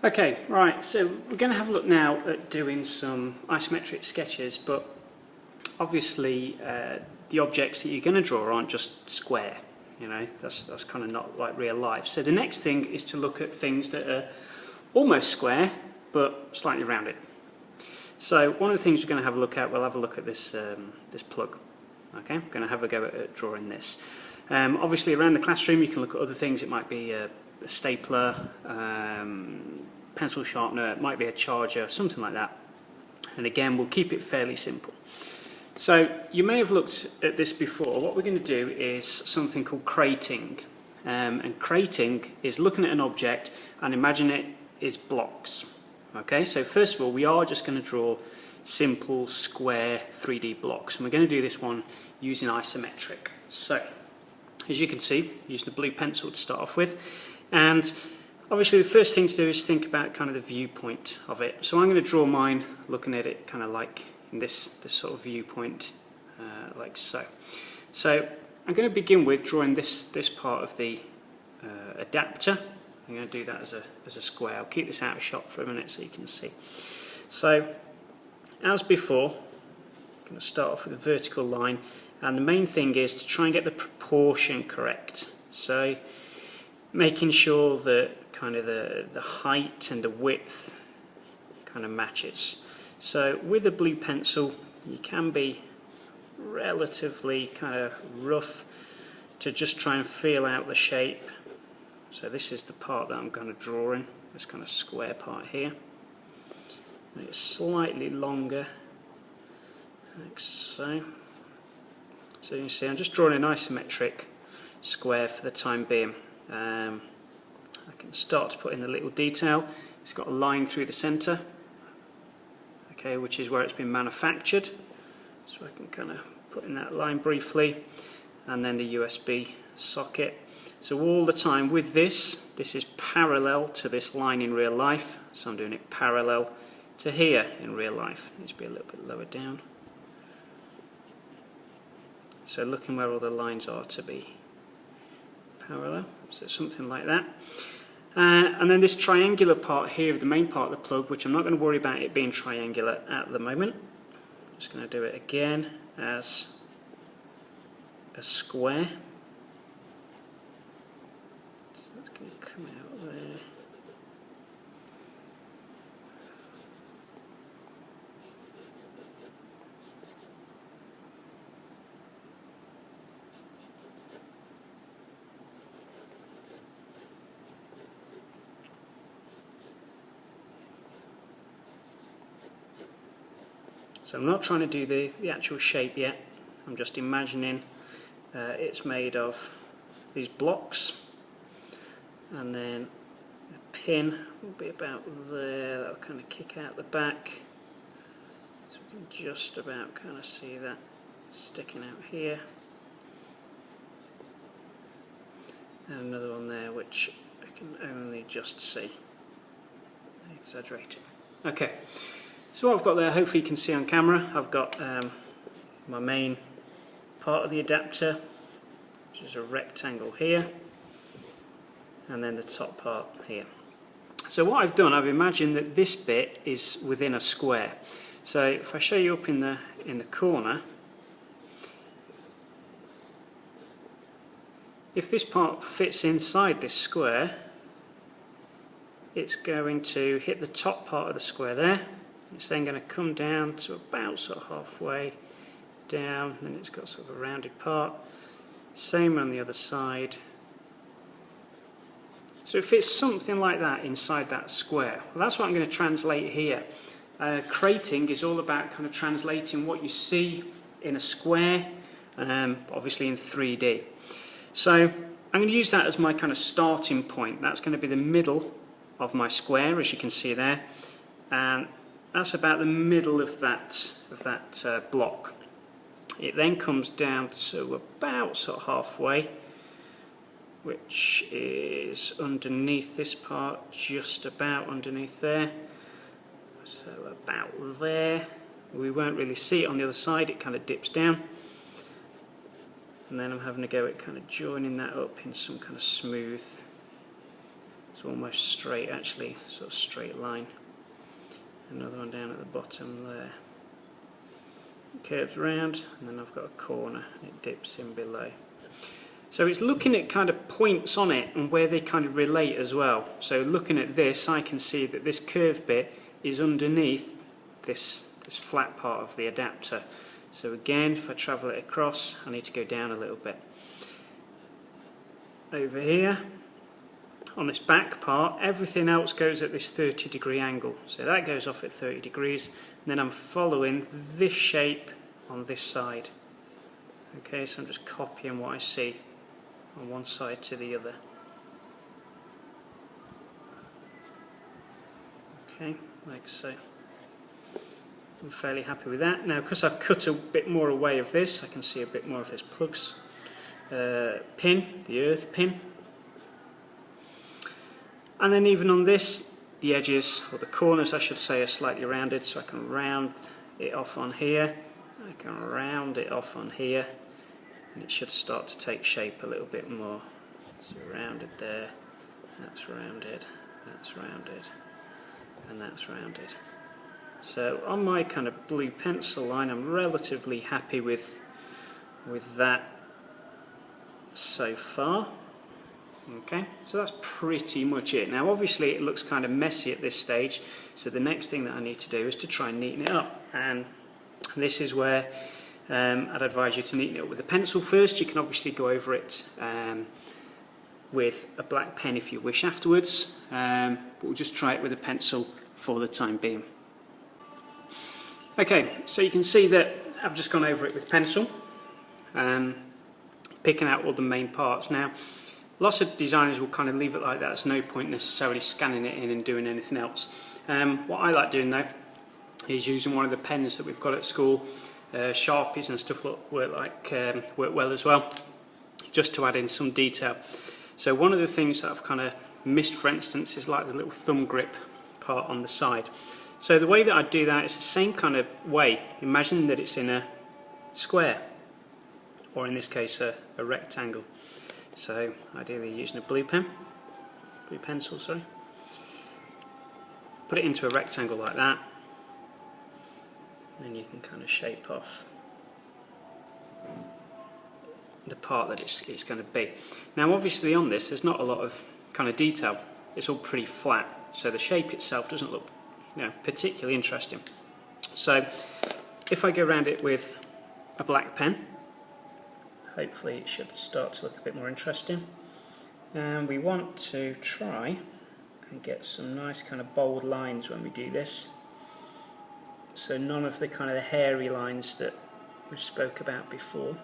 Okay, right, so we're going to have a look now at doing some isometric sketches, but obviously the objects that you're going to draw aren't just square, you know, that's kind of not like real life. So the next thing is to look at things that are almost square, but slightly rounded. So one of the things we're going to have a look at, we'll have a look at this, this plug. Okay, we're going to have a go at drawing this. Obviously around the classroom you can look at other things. It might be a stapler, pencil sharpener, it might be a charger, something like that. And again, we'll keep it fairly simple. So you may have looked at this before. What we're going to do is something called crating. And crating is looking at an object and imagine it is blocks. Okay, so first of all, we are just going to draw simple square 3D blocks, and we're going to do this one using isometric. So as you can see, using the blue pencil to start off with, and obviously the first thing to do is think about kind of the viewpoint of it. So I'm going to draw mine looking at it kind of like in this sort of viewpoint, like so. So I'm going to begin with drawing this part of the adapter. I'm going to do that as a square. I'll keep this out of shot for a minute so you can see. So as before, I'm going to start off with a vertical line, and the main thing is to try and get the proportion correct. So making sure that kind of the height and the width kind of matches. So with a blue pencil you can be relatively kind of rough to just try and feel out the shape. So this is the part that I'm kind of drawing, this kind of square part here. And it's slightly longer, like so. So you can see I'm just drawing an isometric square for the time being. I can start to put in the little detail. It's got a line through the centre, okay, which is where it's been manufactured. So I can kind of put in that line briefly, and then the USB socket. So all the time with this is parallel to this line in real life, so I'm doing it parallel to here in real life. It needs to be a little bit lower down. So looking where all the lines are to be parallel, so something like that. And then this triangular part here, the main part of the plug, which I'm not going to worry about it being triangular at the moment. I'm just going to do it again as a square. So it's going to come out there. So I'm not trying to do the actual shape yet, I'm just imagining it's made of these blocks, and then the pin will be about there, that'll kind of kick out the back, so we can just about kind of see that sticking out here, and another one there which I can only just see, exaggerating. Okay. So what I've got there, hopefully you can see on camera, I've got my main part of the adapter, which is a rectangle here, and then the top part here. So what I've done, I've imagined that this bit is within a square. So if I show you up in the corner, if this part fits inside this square, it's going to hit the top part of the square there. It's then going to come down to about sort of halfway down, and it's got sort of a rounded part. Same on the other side. So it fits something like that inside that square. Well, that's what I'm going to translate here. Crating is all about kind of translating what you see in a square, obviously in 3D. So I'm going to use that as my kind of starting point. That's going to be the middle of my square, as you can see there. And that's about the middle of that block. It then comes down to about sort of halfway, which is underneath this part, just about underneath there. So about there. We won't really see it on the other side, it kind of dips down. And then I'm having a go at kind of joining that up in some kind of smooth It's almost straight actually, sort of straight line. Another one down at the bottom there. It curves round, and then I've got a corner, it dips in below. So it's looking at kind of points on it and where they kind of relate as well. So looking at this, I can see that this curved bit is underneath this flat part of the adapter. So again, if I travel it across, I need to go down a little bit. Over here, on this back part, everything else goes at this 30-degree angle. So that goes off at 30 degrees, and then I'm following this shape on this side. Okay, so I'm just copying what I see on one side to the other. Okay, like so. I'm fairly happy with that. Now, because I've cut a bit more away of this, I can see a bit more of this plugs pin, the earth pin. And then even on this, the edges, or the corners I should say, are slightly rounded, so I can round it off on here, I can round it off on here, and it should start to take shape a little bit more. So rounded there, that's rounded, and that's rounded. So on my kind of blue pencil line, I'm relatively happy with that so far. Okay, so that's pretty much it. Now obviously it looks kind of messy at this stage, so the next thing that I need to do is to try and neaten it up, and this is where I'd advise you to neaten it up with a pencil first. You can obviously go over it with a black pen if you wish afterwards, but we'll just try it with a pencil for the time being. Okay, so you can see that I've just gone over it with pencil, picking out all the main parts. Now, lots of designers will kind of leave it like that. There's no point necessarily scanning it in and doing anything else. What I like doing though is using one of the pens that we've got at school. Sharpies and stuff work well as well, just to add in some detail. So one of the things that I've kind of missed, for instance, is like the little thumb grip part on the side. So the way that I do that is the same kind of way. Imagine that it's in a square, or in this case a rectangle. So ideally using a blue pencil, sorry. Put it into a rectangle like that, and you can kind of shape off the part that it's going to be. Now obviously on this there's not a lot of kind of detail. It's all pretty flat, so the shape itself doesn't look, particularly interesting. So if I go around it with a black pen, hopefully it should start to look a bit more interesting. And we want to try and get some nice kind of bold lines when we do this. So none of the kind of hairy lines that we spoke about before.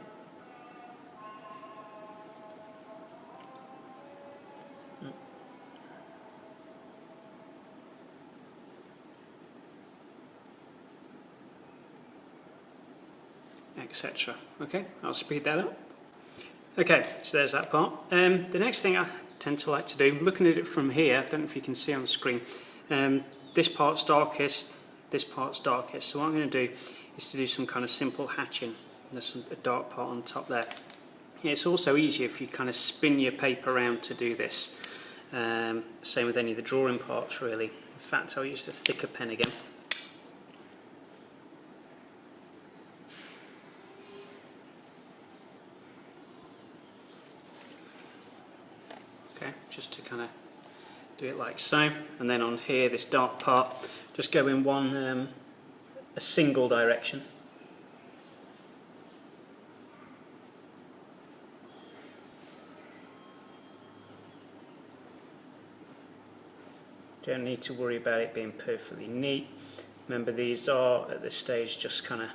Etc. Okay, I'll speed that up. Okay, so there's that part. The next thing I tend to like to do, looking at it from here, I don't know if you can see on the screen, this part's darkest, this part's darkest. So what I'm going to do is to do some kind of simple hatching. There's a dark part on top there. It's also easier if you kind of spin your paper around to do this. Same with any of the drawing parts really. In fact, I'll use the thicker pen again. Okay, just to kind of do it like so, and then on here, this dark part, just go in a single direction. Don't need to worry about it being perfectly neat. Remember, these are at this stage just kind of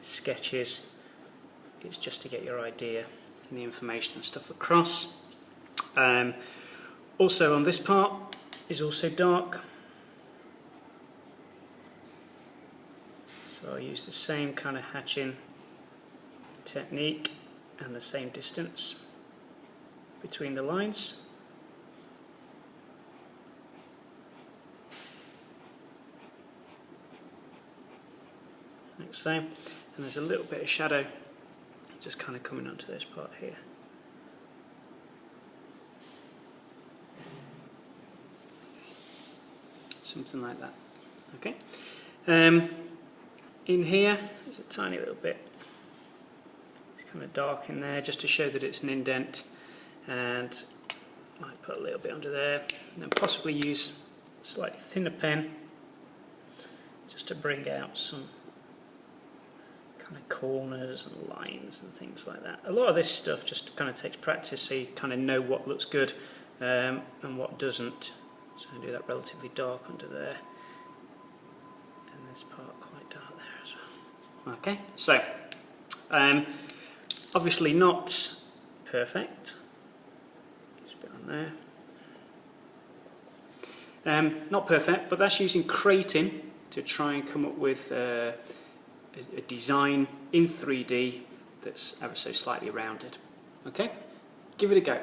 sketches. It's just to get your idea and the information and stuff across. Also on this part is also dark, so I'll use the same kind of hatching technique and the same distance between the lines. Like so, and there's a little bit of shadow just kind of coming onto this part here. something like that. Okay. In here, there's a tiny little bit. It's kind of dark in there, just to show that it's an indent, and might put a little bit under there, and then possibly use a slightly thinner pen just to bring out some kind of corners and lines and things like that. A lot of this stuff just kind of takes practice, so you kind of know what looks good and what doesn't. So I do that relatively dark under there, and this part quite dark there as well. Okay, so obviously not perfect. Just a bit on there. Not perfect, but that's using crating to try and come up with a design in 3D that's ever so slightly rounded. Okay, give it a go.